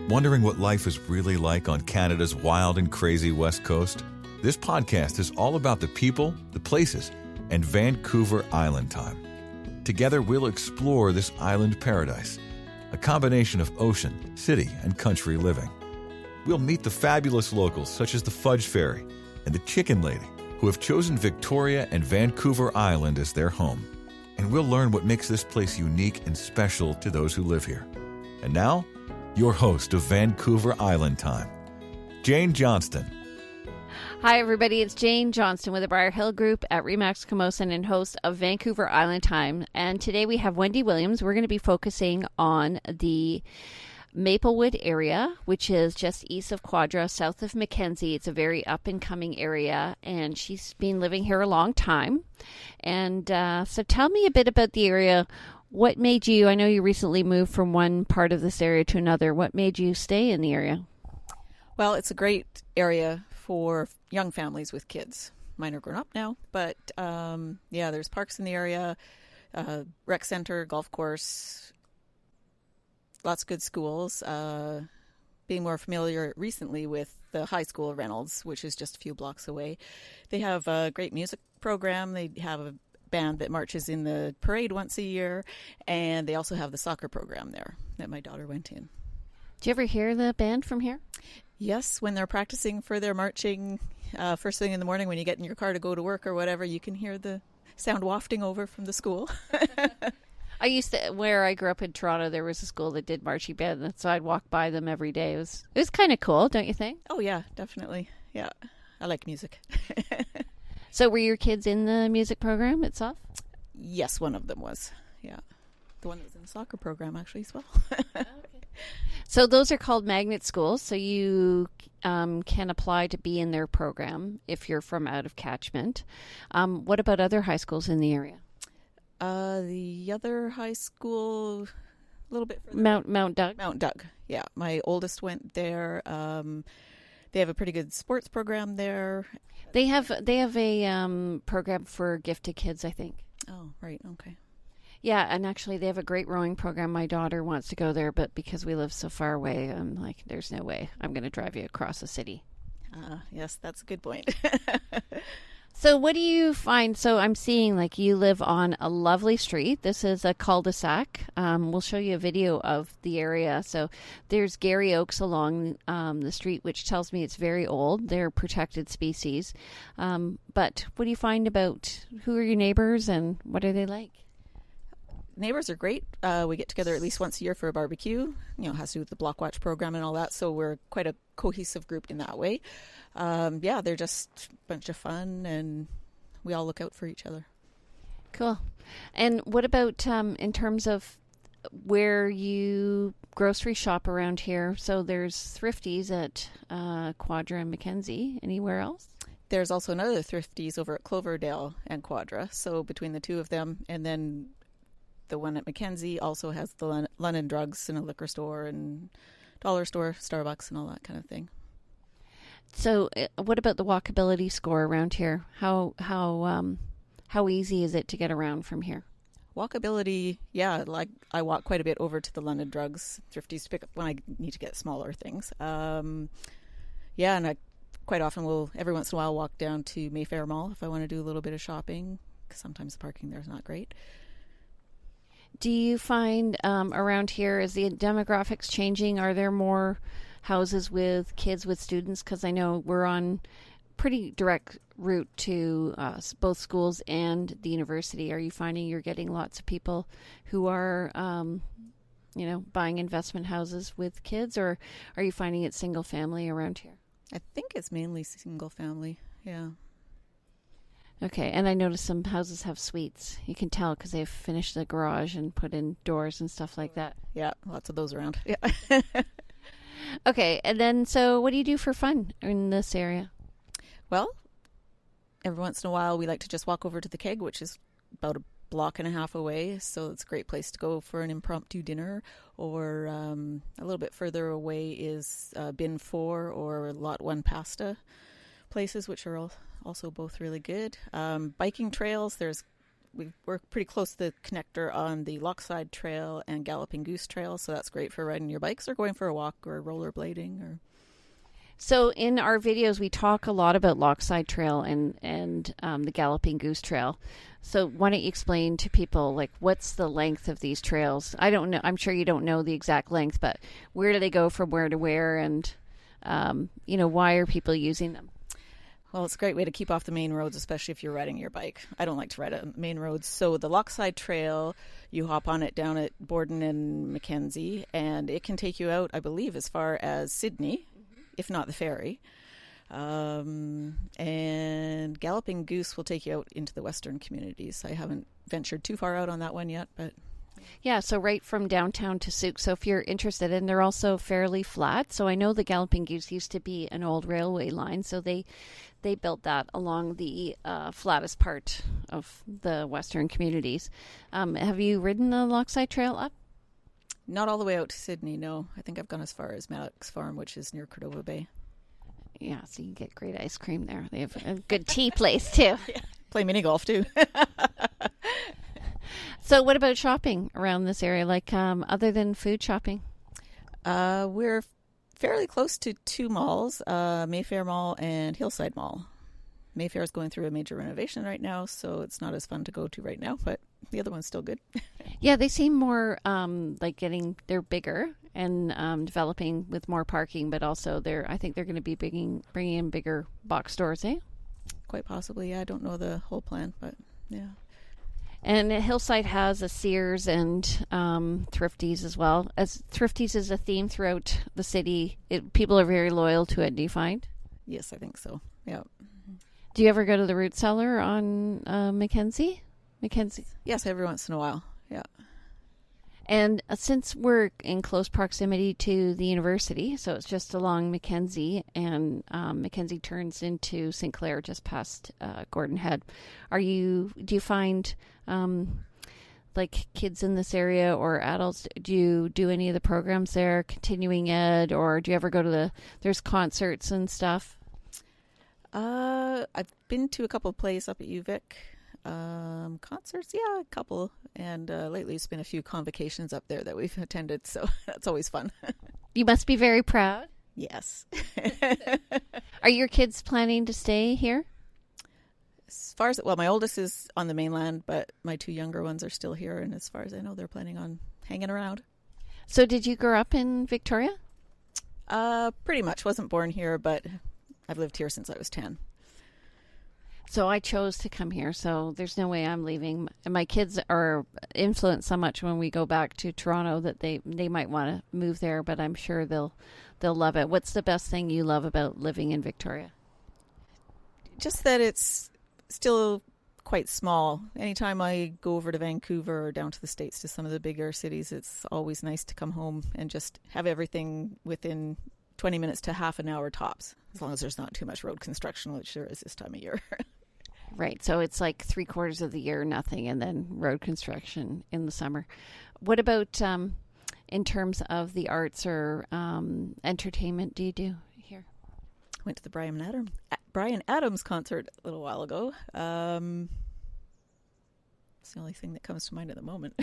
Wondering what life is really like on Canada's wild and crazy West Coast? This podcast is all about the people, the places, and Vancouver Island Time. Together, we'll explore this island paradise, a combination of ocean, city, and country living. We'll meet the fabulous locals such as the Fudge Fairy and the Chicken Lady, who have chosen Victoria and Vancouver Island as their home. And we'll learn what makes this place unique and special to those who live here. And now, your host of Vancouver Island Time, Jane Johnston. Hi, everybody. It's Jane Johnston with the Briar Hill Group at Remax Camosun and host of Vancouver Island Time. And today we have Wendy Williams. We're going to be focusing on the Maplewood area, which is just east of Quadra, south of Mackenzie. It's a very up-and-coming area, and she's been living here a long time. And so tell me a bit about the area. What made you, I know you recently moved from one part of this area to another. What made you stay in the area? Well, it's a great area for young families with kids. Mine are grown up now, but there's parks in the area, rec center, golf course, lots of good schools. Being more familiar recently with the high school of Reynolds, which is just a few blocks away. They have a great music program. They have a band that marches in the parade once a year, and they also have the soccer program there that my daughter went in. Do you ever hear the band from here? Yes, when they're practicing for their marching first thing in the morning when you get in your car to go to work or whatever, you can hear the sound wafting over from the school. Where I grew up in Toronto, there was a school that did marching band, and so I'd walk by them every day. It was kind of cool, don't you think? Oh, yeah, definitely. Yeah, I like music. So were your kids in the music program itself? Yes, one of them was, yeah. The one that was in the soccer program, actually, as well. Okay. So those are called magnet schools, so you can apply to be in their program if you're from out of catchment. What about other high schools in the area? The other high school, a little bit further. Mount Doug? Mount Doug, yeah. My oldest went there. They have a pretty good sports program there. They have a program for gifted kids, I think. Oh, right, okay. Yeah, and actually they have a great rowing program. My daughter wants to go there, but because we live so far away, I'm like, there's no way I'm going to drive you across the city. Yes, that's a good point. So what do you find? So I'm seeing like you live on a lovely street. This is a cul-de-sac. We'll show you a video of the area. So there's Gary Oaks along the street, which tells me it's very old. They're protected species. But what do you find about who are your neighbors and what are they like? Neighbors are great. We get together at least once a year for a barbecue. It has to do with the Block Watch program and all that. So we're quite a cohesive group in that way. They're just a bunch of fun, and we all look out for each other. Cool. And what about in terms of where you grocery shop around here? So there's Thrifties at Quadra and Mackenzie. Anywhere else? There's also another Thrifties over at Cloverdale and Quadra. So between the two of them, and then the one at Mackenzie also has the London Drugs and a liquor store and dollar store, Starbucks, and all that kind of thing. So, what about the walkability score around here? How easy is it to get around from here? Walkability, yeah. Like I walk quite a bit over to the London Drugs, Thrifties to pick up when I need to get smaller things. And I quite often will every once in a while walk down to Mayfair Mall if I want to do a little bit of shopping, because sometimes the parking there is not great. Do you find around here, is the demographics changing? Are there more houses with kids with students? Because I know we're on pretty direct route to both schools and the university. Are you finding you're getting lots of people who are, buying investment houses with kids? Or are you finding it single family around here? I think it's mainly single family, yeah. Okay, and I noticed some houses have suites. You can tell because they've finished the garage and put in doors and stuff like that. Yeah, lots of those around. Yeah. Okay, and then so what do you do for fun in this area? Well, every once in a while we like to just walk over to the Keg, which is about a block and a half away. So it's a great place to go for an impromptu dinner. Or a little bit further away is Bin 4 or Lot 1 Pasta places, which are also both really good. Biking trails, there's we're pretty close to the connector on the Lochside Trail and Galloping Goose Trail, so that's great for riding your bikes or going for a walk or rollerblading. Or So in our videos, we talk a lot about Lochside Trail and the Galloping Goose Trail. So why don't you explain to people, like, what's the length of these trails? I don't know. I'm sure you don't know the exact length, but where do they go from where to where, and why are people using them? Well, it's a great way to keep off the main roads, especially if you're riding your bike. I don't like to ride on main roads. So the Lochside Trail, you hop on it down at Borden and Mackenzie, and it can take you out, I believe, as far as Sydney, if not the ferry. And Galloping Goose will take you out into the western communities. I haven't ventured too far out on that one yet, but... Yeah, so right from downtown to Souk. So if you're interested, and they're also fairly flat. So I know the Galloping Goose used to be an old railway line, so they built that along the flattest part of the western communities. Have you ridden the Lochside Trail up? Not all the way out to Sydney, no. I think I've gone as far as Maddox Farm, which is near Cordova Bay. Yeah, so you can get great ice cream there. They have a good tea place, too. Yeah. Play mini golf, too. So what about shopping around this area, like other than food shopping? We're fairly close to two malls, Mayfair Mall and Hillside Mall. Mayfair is going through a major renovation right now, so it's not as fun to go to right now, but the other one's still good. Yeah, they seem more they're bigger and developing with more parking, but also I think they're going to be bringing in bigger box stores, eh? Quite possibly, yeah. I don't know the whole plan, but yeah. And Hillside has a Sears and Thrifties as well. As Thrifties is a theme throughout the city, people are very loyal to it. Do you find? Yes, I think so. Yeah. Do you ever go to the Root Cellar on Mackenzie? Yes, every once in a while. Yeah. And since we're in close proximity to the university, so it's just along Mackenzie, and Mackenzie turns into St. Clair just past Gordon Head. Do you find like kids in this area or adults, do you do any of the programs there, continuing ed, or do you ever go to there's concerts and stuff? I've been to a couple of plays up at UVic. Concerts, yeah, a couple. And lately it's been a few convocations up there that we've attended, so that's always fun. You must be very proud. Yes. Are your kids planning to stay here? As far as, my oldest is on the mainland, but my two younger ones are still here, and as far as I know, they're planning on hanging around. So did you grow up in Victoria? Pretty much. Wasn't born here, but I've lived here since I was 10. So I chose to come here, so there's no way I'm leaving. And my kids are influenced so much when we go back to Toronto that they might want to move there, but I'm sure they'll love it. What's the best thing you love about living in Victoria? Just that it's still quite small. Anytime I go over to Vancouver or down to the States to some of the bigger cities, it's always nice to come home and just have everything within 20 minutes to half an hour tops, as long as there's not too much road construction, which there is this time of year. Right. So it's like 3/4 of the year, nothing, and then road construction in the summer. What about in terms of the arts or entertainment do you do here? Went to the Bryan Adams concert a little while ago. It's the only thing that comes to mind at the moment.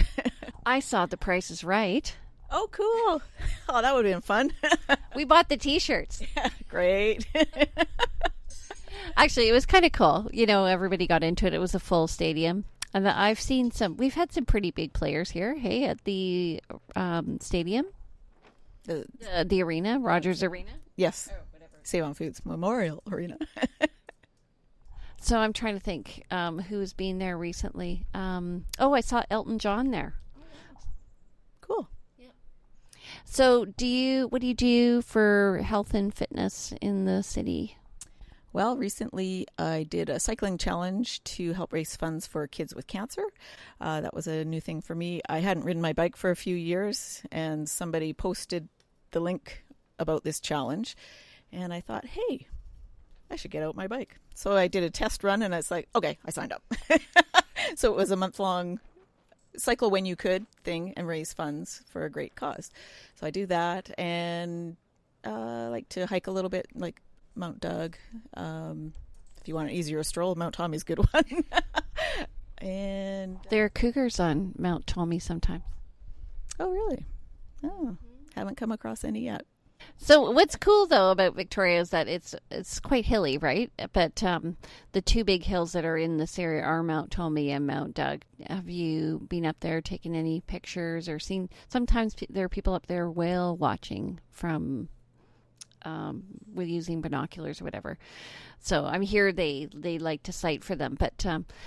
I saw The Price is Right. Oh, cool. Oh, that would have been fun. We bought the T-shirts. Yeah, great. Actually, it was kind of cool. Everybody got into it. It was a full stadium. And I've seen we've had some pretty big players here, hey, at the stadium. The arena, Rogers Arena? Yes. Save on Foods Memorial Arena. So I'm trying to think who's been there recently. I saw Elton John there. Cool. Yeah. So what do you do for health and fitness in the city? Well, recently I did a cycling challenge to help raise funds for kids with cancer. That was a new thing for me. I hadn't ridden my bike for a few years, and somebody posted the link about this challenge. And I thought, hey, I should get out my bike. So I did a test run, and it's like, okay, I signed up. So it was a month-long cycle when you could thing and raise funds for a great cause. So I do that, and I like to hike a little bit, like Mount Doug. If you want an easier stroll, Mount Tommy's a good one. And There are cougars on Mount Tommy sometimes. oh, really? Oh, haven't come across any yet. So what's cool though about Victoria is that it's quite hilly, right? But the two big hills that are in this area are Mount Tommy and Mount Doug. Have you been up there, taken any pictures, or seen? Sometimes there are people up there whale watching from with using binoculars or whatever. So I'm here. They like to sight for them. But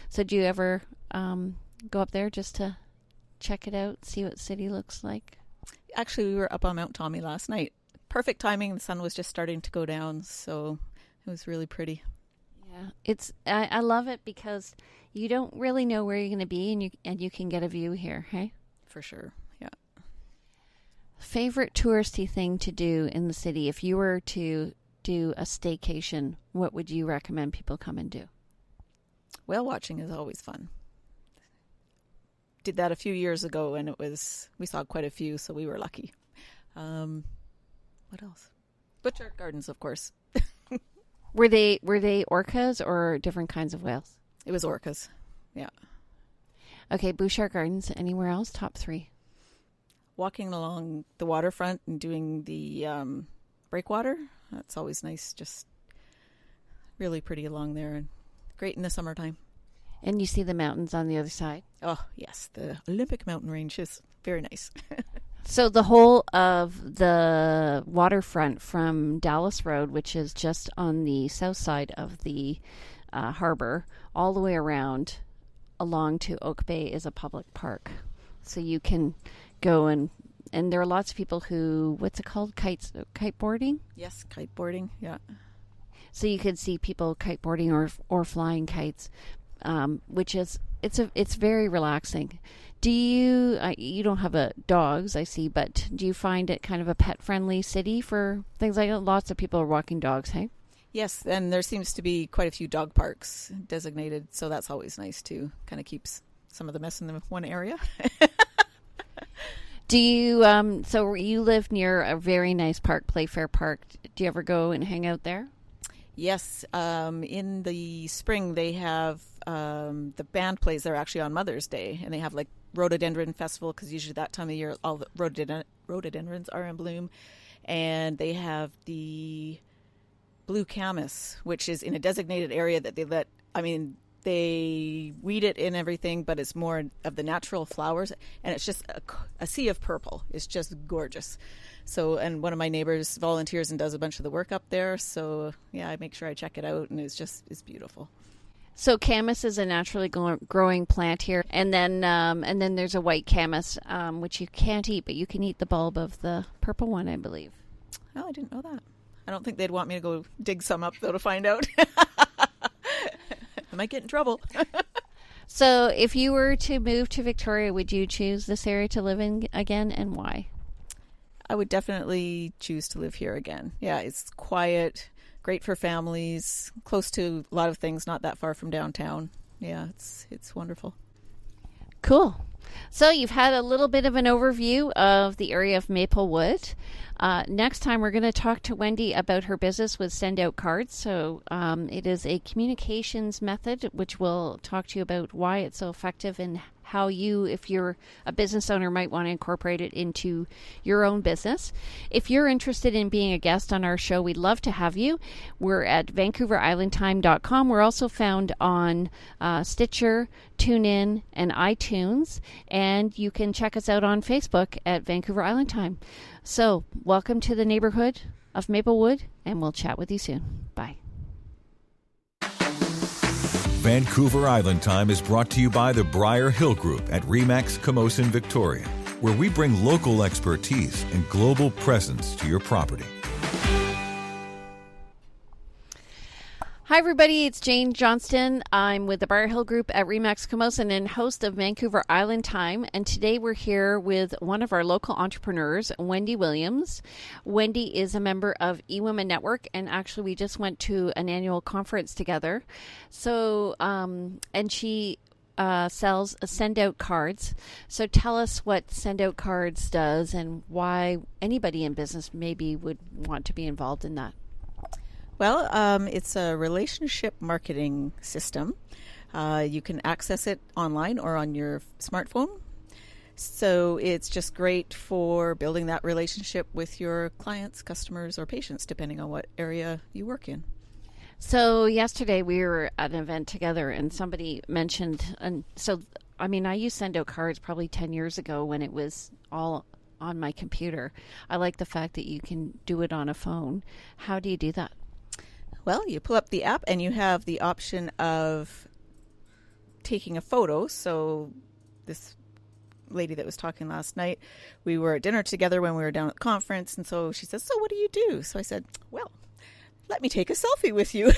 so do you ever go up there just to check it out, see what the city looks like? Actually, we were up on Mount Tommy last night. Perfect timing. The sun was just starting to go down, so it was really pretty. Yeah, I love it because you don't really know where you're going to be, and you can get a view here. Hey, For sure. Yeah. favorite touristy thing to do in the city? If you were to do a staycation, what would you recommend people come and do? Whale watching is always fun. Did that a few years ago, and we saw quite a few, so we were lucky. What else? Butcher Gardens, of course. Were they orcas or different kinds of whales? It was orcas. Yeah. Okay, Bouchard Gardens. Anywhere else? Top 3. Walking along the waterfront and doing the breakwater. That's always nice. Just really pretty along there, and great in the summertime. And you see the mountains on the other side. Oh, yes. The Olympic mountain range is very nice. So the whole of the waterfront from Dallas Road, which is just on the south side of the harbor, all the way around along to Oak Bay is a public park. So you can go and there are lots of people who, what's it called? Kiteboarding? Yes, kiteboarding. Yeah. So you could see people kiteboarding or flying kites, which is, it's very relaxing. Do you don't have dogs, I see, but do you find it kind of a pet-friendly city for things like that? Lots of people are walking dogs, hey? Yes, and there seems to be quite a few dog parks designated, so that's always nice too. Kind of keeps some of the mess in the one area. Do you, so you live near a very nice park, Playfair Park. Do you ever go and hang out there? Yes, in the spring they have the band plays there actually on Mother's Day, and they have like rhododendron festival because usually that time of year all the rhododendrons are in bloom, and they have the blue camas, which is in a designated area that they weed it in everything, but it's more of the natural flowers, and it's just a sea of purple. It's just gorgeous. So, and one of my neighbors volunteers and does a bunch of the work up there. So, yeah, I make sure I check it out, and it's beautiful. So camas is a naturally growing plant here, and then there's a white camas, which you can't eat, but you can eat the bulb of the purple one, I believe. Oh, I didn't know that. I don't think they'd want me to go dig some up though to find out. I might get in trouble. So, if you were to move to Victoria, would you choose this area to live in again, and why? I would definitely choose to live here again. Yeah, it's quiet. Great for families, close to a lot of things, not that far from downtown. Yeah, it's wonderful. Cool. So you've had a little bit of an overview of the area of Maplewood. Next time we're going to talk to Wendy about her business with Send Out Cards. So it is a communications method, which we'll talk to you about why it's so effective and how you, if you're a business owner, might want to incorporate it into your own business. If you're interested in being a guest on our show, we'd love to have you. We're at VancouverIslandTime.com. We're also found on Stitcher, TuneIn, and iTunes. And you can check us out on Facebook at Vancouver Island Time. So, welcome to the neighborhood of Maplewood, and we'll chat with you soon. Bye. Vancouver Island Time is brought to you by the Briar Hill Group at RE/MAX Camosun, Victoria, where we bring local expertise and global presence to your property. Hi, everybody. It's Jane Johnston. I'm with the Briar Hill Group at RE/MAX Camosun and host of Vancouver Island Time. And today we're here with one of our local entrepreneurs, Wendy Williams. Wendy is a member of eWomen Network, and actually we just went to an annual conference together. So, and she sells Send Out Cards. So tell us what Send Out Cards does and why anybody in business maybe would want to be involved in that. Well, it's a relationship marketing system. You can access it online or on your smartphone. So it's just great for building that relationship with your clients, customers, or patients, depending on what area you work in. So yesterday we were at an event together and somebody mentioned, I used send out cards probably 10 years ago when it was all on my computer. I like the fact that you can do it on a phone. How do you do that? Well, you pull up the app and you have the option of taking a photo. So this lady that was talking last night, we were at dinner together when we were down at the conference, and so she says, so what do you do? So I said, well, let me take a selfie with you.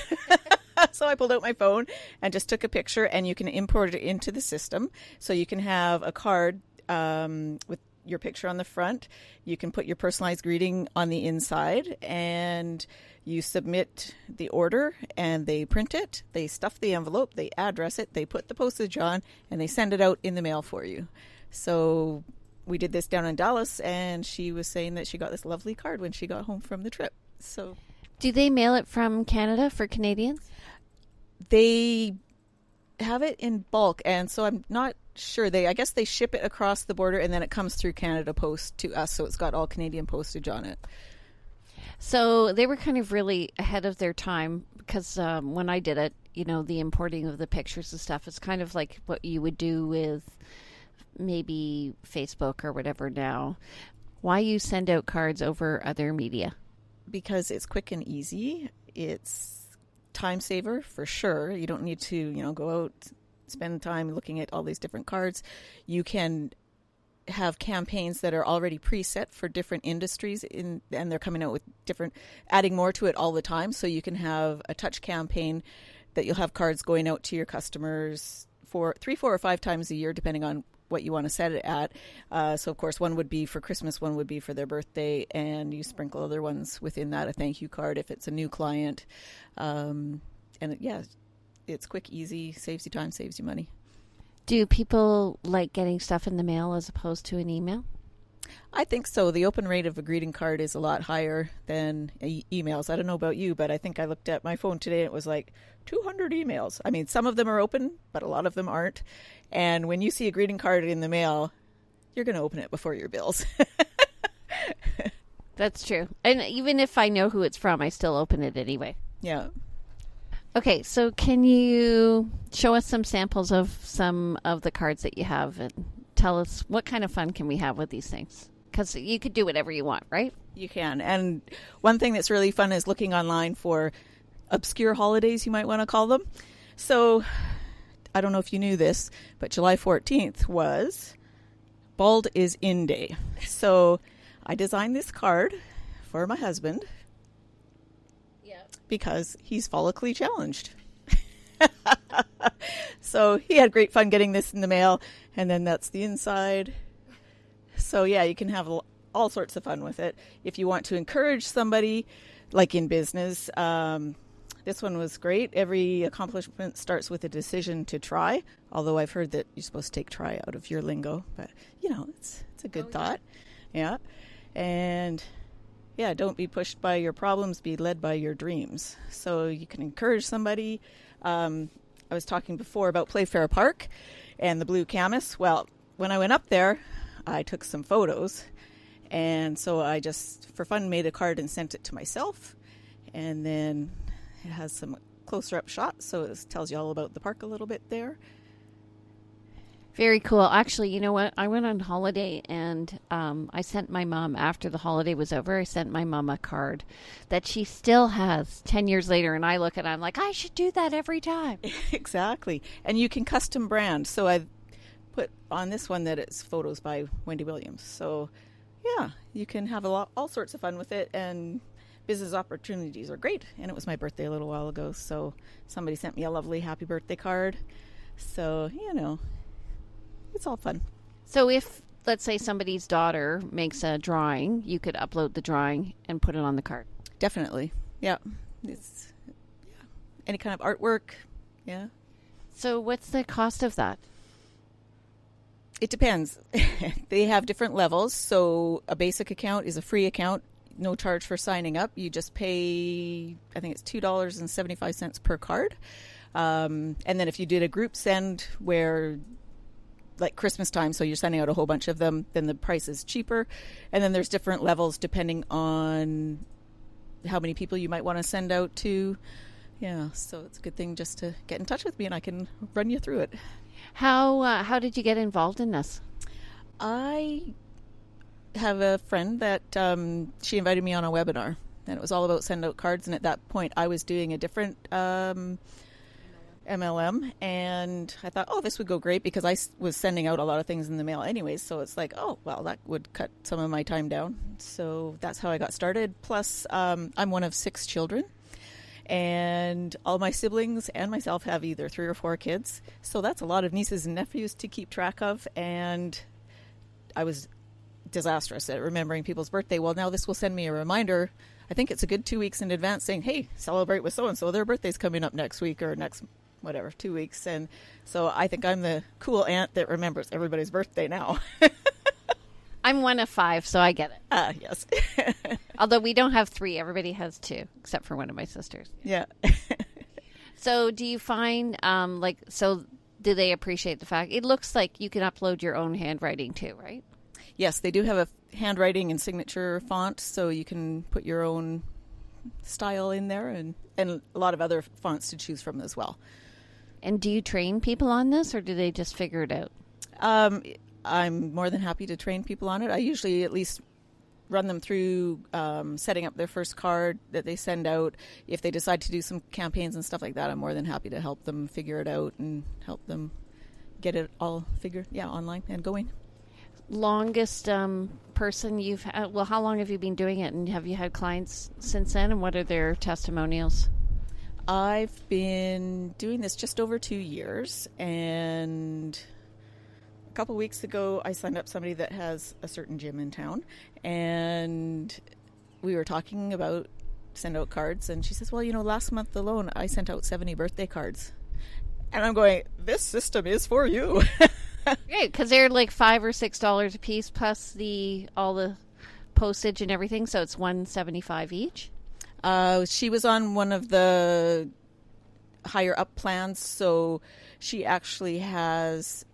So I pulled out my phone and just took a picture, and you can import it into the system. So you can have a card with your picture on the front. You can put your personalized greeting on the inside, and you submit the order, and they print it, they stuff the envelope, they address it, they put the postage on, and they send it out in the mail for you. So we did this down in Dallas, and she was saying that she got this lovely card when she got home from the trip. So, do they mail it from Canada for Canadians? They have it in bulk, and so I'm not sure. I guess they ship it across the border, and then it comes through Canada Post to us, so it's got all Canadian postage on it. So they were kind of really ahead of their time because when I did it, the importing of the pictures and stuff is kind of like what you would do with maybe Facebook or whatever now. Why you send out cards over other media? Because it's quick and easy. It's time saver for sure. You don't need to, go out, spend time looking at all these different cards. You can have campaigns that are already preset for different industries and they're coming out with adding more to it all the time. So you can have a touch campaign that you'll have cards going out to your customers for 3, 4, or 5 times a year, depending on what you want to set it at. So, of course, one would be for Christmas, one would be for their birthday, and you sprinkle other ones within that, a thank you card if it's a new client. It's quick, easy, saves you time, saves you money. Do people like getting stuff in the mail as opposed to an email? I think so. The open rate of a greeting card is a lot higher than emails. I don't know about you, but I think I looked at my phone today and it was like 200 emails. I mean, some of them are open, but a lot of them aren't. And when you see a greeting card in the mail, you're going to open it before your bills. That's true. And even if I know who it's from, I still open it anyway. Yeah. Okay, so can you show us some samples of some of the cards that you have and tell us what kind of fun can we have with these things? Because you could do whatever you want, right? You can. And one thing that's really fun is looking online for obscure holidays, you might want to call them. So I don't know if you knew this, but July 14th was Bald is In Day. So I designed this card for my husband. Because he's follically challenged. So he had great fun getting this in the mail, and then that's the inside. So yeah, you can have all sorts of fun with it. If you want to encourage somebody, like in business, this one was great. Every accomplishment starts with a decision to try, although I've heard that you're supposed to take try out of your lingo, but it's a good thought. Yeah. And yeah, don't be pushed by your problems, be led by your dreams. So you can encourage somebody. I was talking before about Playfair Park and the blue camas. Well, when I went up there, I took some photos. And so I just, for fun, made a card and sent it to myself. And then it has some closer up shots, so it tells you all about the park a little bit there. Very cool. Actually, you know what? I went on holiday and I sent my mom, after the holiday was over, I sent my mom a card that she still has 10 years later. And I look at it, I'm like, I should do that every time. Exactly. And you can custom brand. So I put on this one that it's photos by Wendy Williams. So yeah, you can have all sorts of fun with it. And business opportunities are great. And it was my birthday a little while ago. So somebody sent me a lovely happy birthday card. So, it's all fun. So if, let's say, somebody's daughter makes a drawing, you could upload the drawing and put it on the card. Definitely. Yeah. It's any kind of artwork. Yeah. So what's the cost of that? It depends. They have different levels. So a basic account is a free account, no charge for signing up. You just pay, I think it's $2.75 per card. And then if you did a group send where, like Christmas time, so you're sending out a whole bunch of them, then the price is cheaper. And then there's different levels depending on how many people you might want to send out to. Yeah, so it's a good thing just to get in touch with me and I can run you through it. How did you get involved in this? I have a friend that she invited me on a webinar, and it was all about send out cards. And at that point, I was doing a different MLM, and I thought, oh, this would go great because I was sending out a lot of things in the mail anyways. So it's like, oh, well, that would cut some of my time down. So that's how I got started. Plus, I'm one of 6 children. And all my siblings and myself have either 3 or 4 kids. So that's a lot of nieces and nephews to keep track of. And I was disastrous at remembering people's birthday. Well, now this will send me a reminder. I think it's a good 2 weeks in advance saying, hey, celebrate with so-and-so. Their birthday's coming up next week or next, 2 weeks. And so I think I'm the cool aunt that remembers everybody's birthday now. I'm one of 5, so I get it. Yes. Although we don't have 3. Everybody has 2, except for one of my sisters. Yeah. So do you find, do they appreciate the fact? It looks like you can upload your own handwriting too, right? Yes, they do have a handwriting and signature font, so you can put your own style in there and a lot of other fonts to choose from as well. And do you train people on this, or do they just figure it out? I'm more than happy to train people on it. I usually at least run them through setting up their first card that they send out. If they decide to do some campaigns and stuff like that, I'm more than happy to help them figure it out and help them get it all figured, online and going. Longest person you've had? Well, how long have you been doing it, and have you had clients since then, and what are their testimonials? I've been doing this just over 2 years, and a couple weeks ago, I signed up somebody that has a certain gym in town, and we were talking about send out cards, and she says, well, last month alone, I sent out 70 birthday cards. And I'm going, this system is for you. Great, because they're like $5 or $6 a piece, plus all the postage and everything, so it's $175 each. She was on one of the higher up plans, so she actually has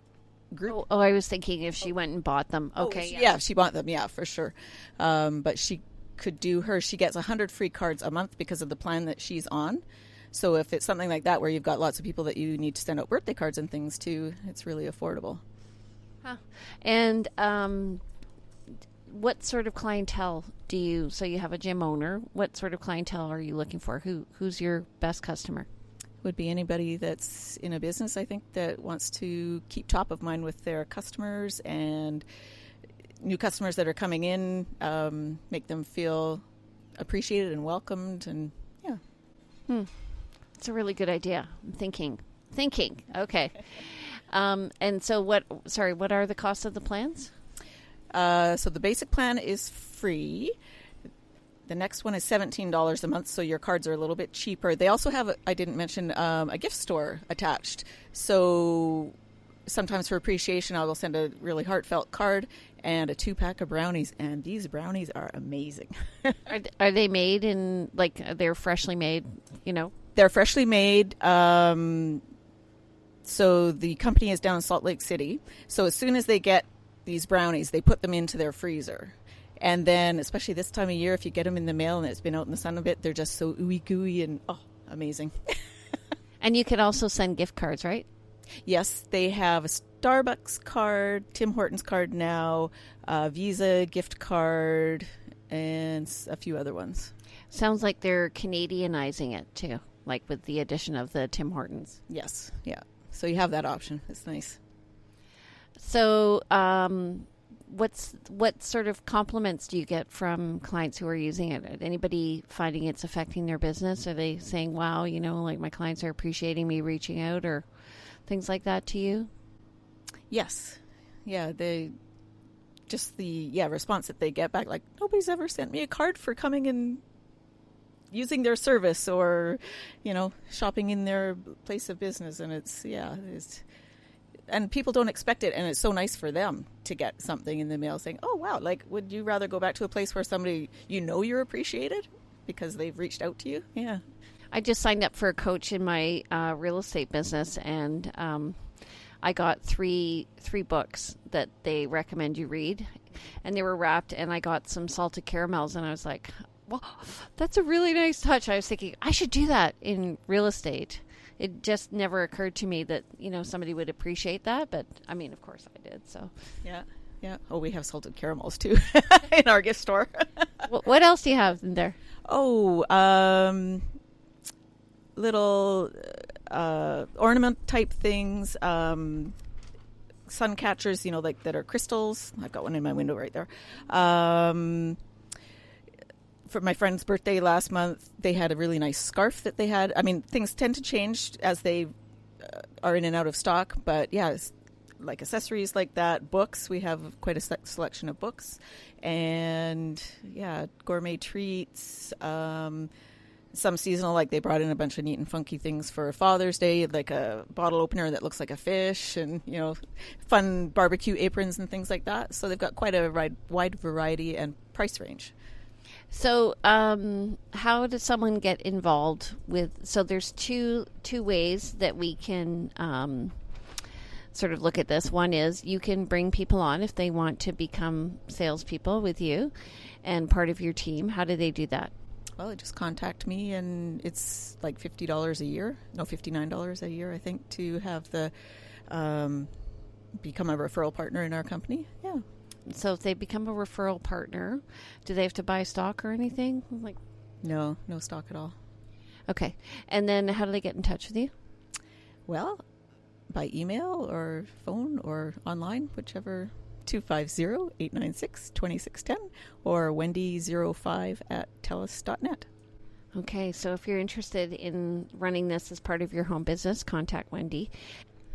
group. Oh, I was thinking if she went and bought them. Okay, yeah, she bought them, for sure. But she could she gets 100 free cards a month because of the plan that she's on. So if it's something like that where you've got lots of people that you need to send out birthday cards and things to, it's really affordable. Huh. And what sort of clientele do you, so you have a gym owner, what sort of clientele are you looking for? Who's your best customer? Would be anybody that's in a business, I think, that wants to keep top of mind with their customers, and new customers that are coming in, make them feel appreciated and welcomed, and It's a really good idea. I'm thinking. Okay. And so what are the costs of the plans? So the basic plan is free. The next one is $17 a month, so your cards are a little bit cheaper. They also have, I didn't mention, a gift store attached. So sometimes for appreciation, I will send a really heartfelt card and a 2-pack of brownies, and these brownies are amazing. Are they made in, they're freshly made, They're freshly made. So the company is down in Salt Lake City. So as soon as they get these brownies, they put them into their freezer. And then, especially this time of year, if you get them in the mail and it's been out in the sun a bit, they're just so ooey gooey and amazing. And you could also send gift cards, right? Yes, they have a Starbucks card, Tim Hortons card now, Visa gift card, and a few other ones. Sounds like they're Canadianizing it too, like with the addition of the Tim Hortons. Yes, yeah. So you have that option. It's nice. So, what sort of compliments do you get from clients who are using it? Anybody finding it's affecting their business? Are they saying, wow, my clients are appreciating me reaching out, or things like that to you? Yes. Yeah, response that they get back, like, nobody's ever sent me a card for coming and using their service or, shopping in their place of business. And and people don't expect it, and it's so nice for them to get something in the mail saying, oh, wow, would you rather go back to a place where somebody, you're appreciated because they've reached out to you? Yeah. I just signed up for a coach in my real estate business, and I got three books that they recommend you read, and they were wrapped, and I got some salted caramels, and I was like, well, that's a really nice touch. I was thinking I should do that in real estate. It just never occurred to me that, somebody would appreciate that, but I mean, of course I did. So Yeah. Oh, we have salted caramels too in our gift store. What else do you have in there? Oh, little ornament type things, sun catchers, like that are crystals. I've got one in my window right there. For my friend's birthday last month, they had a really nice scarf that they had. I mean, things tend to change as they are in and out of stock, but yeah, it's like accessories like that. Books, we have quite a selection of books, and yeah, gourmet treats. Some seasonal, like they brought in a bunch of neat and funky things for Father's Day, like a bottle opener that looks like a fish, and fun barbecue aprons and things like that. So they've got quite a wide variety and price range. So how does someone get involved with, so there's two ways that we can sort of look at this. One is you can bring people on if they want to become salespeople with you and part of your team. How do they do that? Well, they just contact me, and it's like $50 a year. No, $59 a year, I think, to have the become a referral partner in our company. Yeah. So if they become a referral partner, do they have to buy stock or anything? No stock at all. Okay. And then how do they get in touch with you? Well, by email or phone or online, whichever. 250-896-2610 or wendy05@telus.net. Okay, so if you're interested in running this as part of your home business, contact Wendy.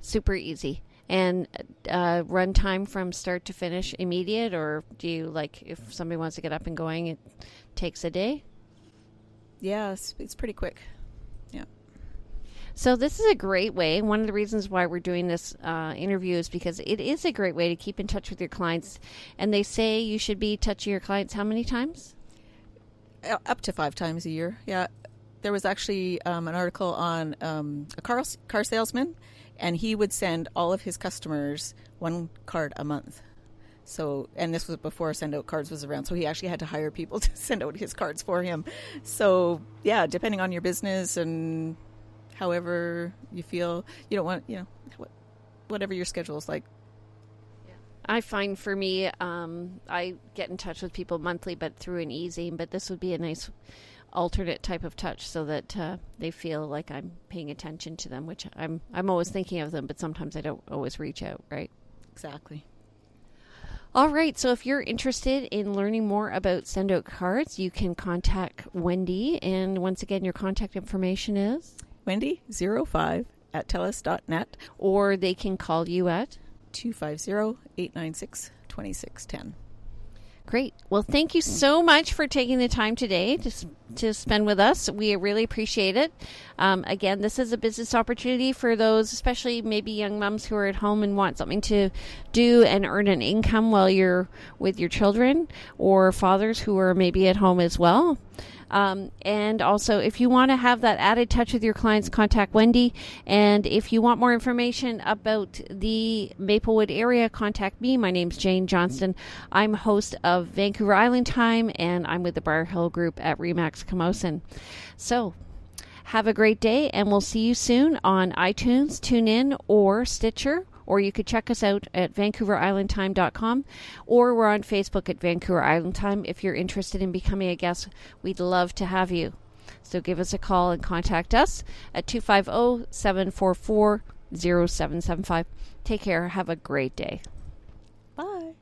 Super easy. And run time from start to finish immediate, or do you, if somebody wants to get up and going, it takes a day? Yeah, it's pretty quick. Yeah. So this is a great way. One of the reasons why we're doing this interview is because it is a great way to keep in touch with your clients. And they say you should be touching your clients how many times? Up to 5 times a year. Yeah. There was actually an article on a car salesman, and he would send all of his customers 1 card a month. So, and this was before Send Out Cards was around, so he actually had to hire people to send out his cards for him. So, yeah, depending on your business and however you feel, you don't want, whatever your schedule is like. I find for me, I get in touch with people monthly, but through an e-zine, but this would be a nice alternate type of touch so that they feel like I'm paying attention to them, which I'm always thinking of them, but sometimes I don't always reach out, right? Exactly. All right, so if you're interested in learning more about Send Out Cards, you can contact Wendy, and once again, your contact information is? Wendy05@telus.net. Or they can call you at? 250-896-2610. Great. Well, thank you so much for taking the time today to spend with us. We really appreciate it. Again, this is a business opportunity for those, especially maybe young moms who are at home and want something to do and earn an income while you're with your children, or fathers who are maybe at home as well. And also, if you want to have that added touch with your clients, contact Wendy. And if you want more information about the Maplewood area, contact me. My name's Jane Johnston. I'm host of Vancouver Island Time, and I'm with the Briar Hill Group at Remax Camosun. So, have a great day, and we'll see you soon on iTunes, TuneIn, or Stitcher. Or you could check us out at VancouverIslandTime.com, or we're on Facebook at Vancouver Island Time. If you're interested in becoming a guest, we'd love to have you. So give us a call and contact us at 250-744-0775. Take care. Have a great day. Bye.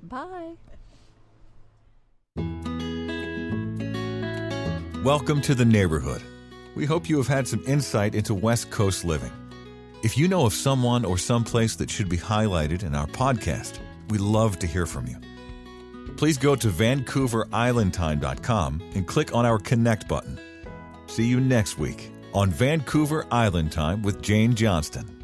Bye. Welcome to the neighborhood. We hope you have had some insight into West Coast living. If you know of someone or someplace that should be highlighted in our podcast, we'd love to hear from you. Please go to VancouverIslandTime.com and click on our Connect button. See you next week on Vancouver Island Time with Jane Johnston.